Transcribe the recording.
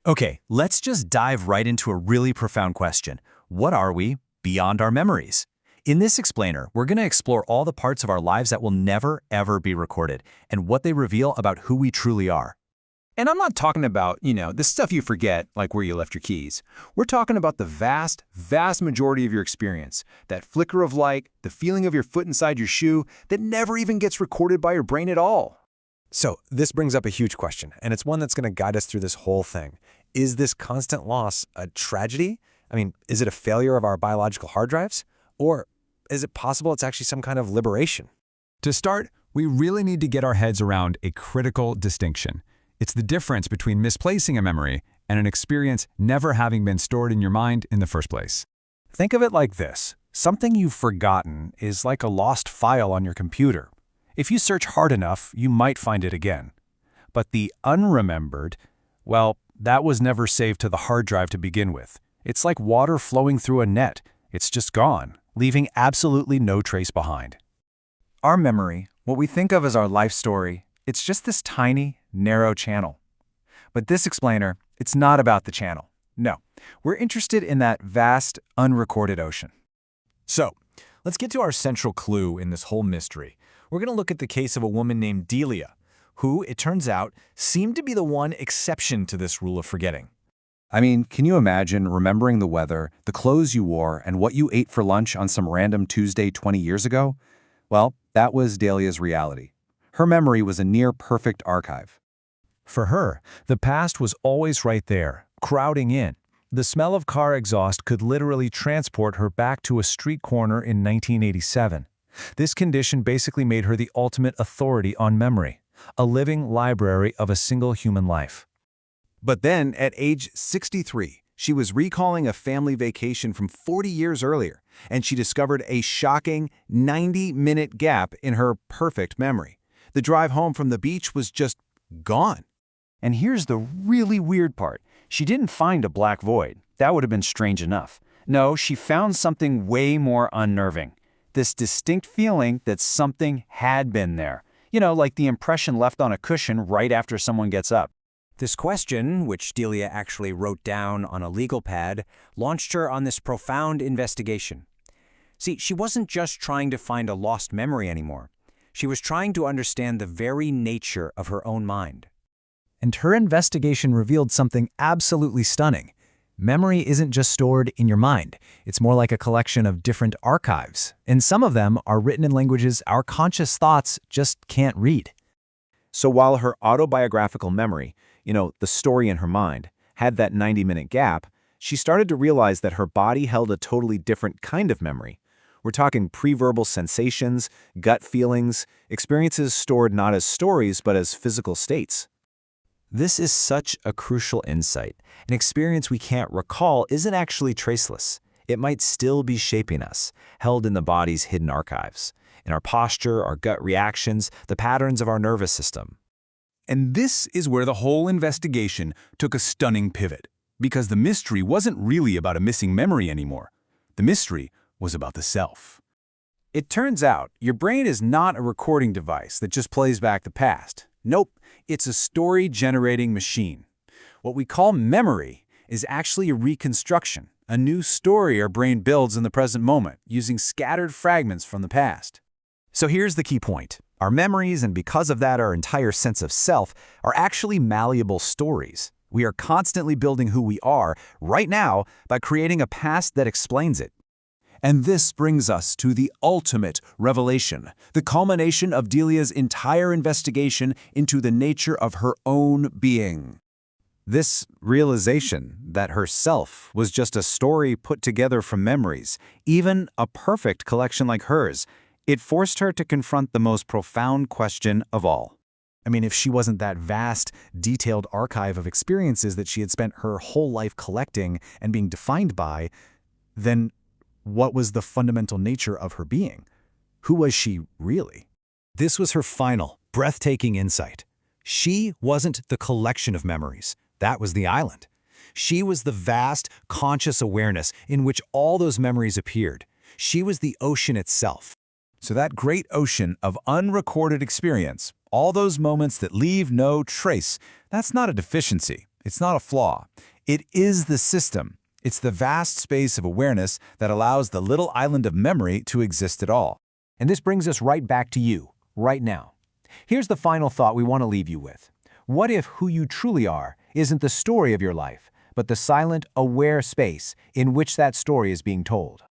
Okay, let's just dive right into a really profound question. What are we beyond our memories? In this explainer, we're going to explore all the parts of our lives that will never, ever be recorded and what they reveal about who we truly are. And I'm not talking about, the stuff you forget, like where you left your keys. We're talking about the vast, vast majority of your experience, that flicker of light, the feeling of your foot inside your shoe that never even gets recorded by your brain at all. So this brings up a huge question, and it's one that's going to guide us through this whole thing. Is this constant loss a tragedy? I mean, is it a failure of our biological hard drives? Or is it possible it's actually some kind of liberation? To start, we really need to get our heads around a critical distinction. It's the difference between misplacing a memory and an experience never having been stored in your mind in the first place. Think of it like this. Something you've forgotten is like a lost file on your computer. If you search hard enough, you might find it again. But the unremembered, well, that was never saved to the hard drive to begin with. It's like water flowing through a net. It's just gone, leaving absolutely no trace behind. Our memory, what we think of as our life story, it's just this tiny, narrow channel. But this explainer, it's not about the channel. No, we're interested in that vast, unrecorded ocean. So, let's get to our central clue in this whole mystery. We're going to look at the case of a woman named Delia, who, it turns out, seemed to be the one exception to this rule of forgetting. I mean, can you imagine remembering the weather, the clothes you wore, and what you ate for lunch on some random Tuesday 20 years ago? Well, that was Delia's reality. Her memory was a near-perfect archive. For her, the past was always right there, crowding in. The smell of car exhaust could literally transport her back to a street corner in 1987. This condition basically made her the ultimate authority on memory, a living library of a single human life. But then, at age 63, she was recalling a family vacation from 40 years earlier, and she discovered a shocking 90-minute gap in her perfect memory. The drive home from the beach was just gone. And here's the really weird part. She didn't find a black void. That would have been strange enough. No, she found something way more unnerving. This distinct feeling that something had been there. Like the impression left on a cushion right after someone gets up. This question, which Delia actually wrote down on a legal pad, launched her on this profound investigation. See, she wasn't just trying to find a lost memory anymore. She was trying to understand the very nature of her own mind. And her investigation revealed something absolutely stunning. Memory isn't just stored in your mind. It's more like a collection of different archives, and some of them are written in languages our conscious thoughts just can't read. So while her autobiographical memory, the story in her mind, had that 90-minute gap, she started to realize that her body held a totally different kind of memory. We're talking pre-verbal sensations, gut feelings, experiences stored not as stories but as physical states. This is such a crucial insight. An experience we can't recall isn't actually traceless. It might still be shaping us, held in the body's hidden archives, in our posture, our gut reactions, the patterns of our nervous system. And this is where the whole investigation took a stunning pivot, because the mystery wasn't really about a missing memory anymore. The mystery was about the self. It turns out your brain is not a recording device that just plays back the past. Nope, it's a story-generating machine. What we call memory is actually a reconstruction, a new story our brain builds in the present moment, using scattered fragments from the past. So here's the key point. Our memories, and because of that our entire sense of self, are actually malleable stories. We are constantly building who we are right now by creating a past that explains it. And this brings us to the ultimate revelation, the culmination of Delia's entire investigation into the nature of her own being. This realization that her self was just a story put together from memories, even a perfect collection like hers, it forced her to confront the most profound question of all. I mean, if she wasn't that vast, detailed archive of experiences that she had spent her whole life collecting and being defined by, then what was the fundamental nature of her being? Who was she really? This was her final, breathtaking insight. She wasn't the collection of memories. That was the island. She was the vast, conscious awareness in which all those memories appeared. She was the ocean itself. So that great ocean of unrecorded experience, all those moments that leave no trace, that's not a deficiency. It's not a flaw. It is the system. It's the vast space of awareness that allows the little island of memory to exist at all. And this brings us right back to you, right now. Here's the final thought we want to leave you with. What if who you truly are isn't the story of your life, but the silent, aware space in which that story is being told?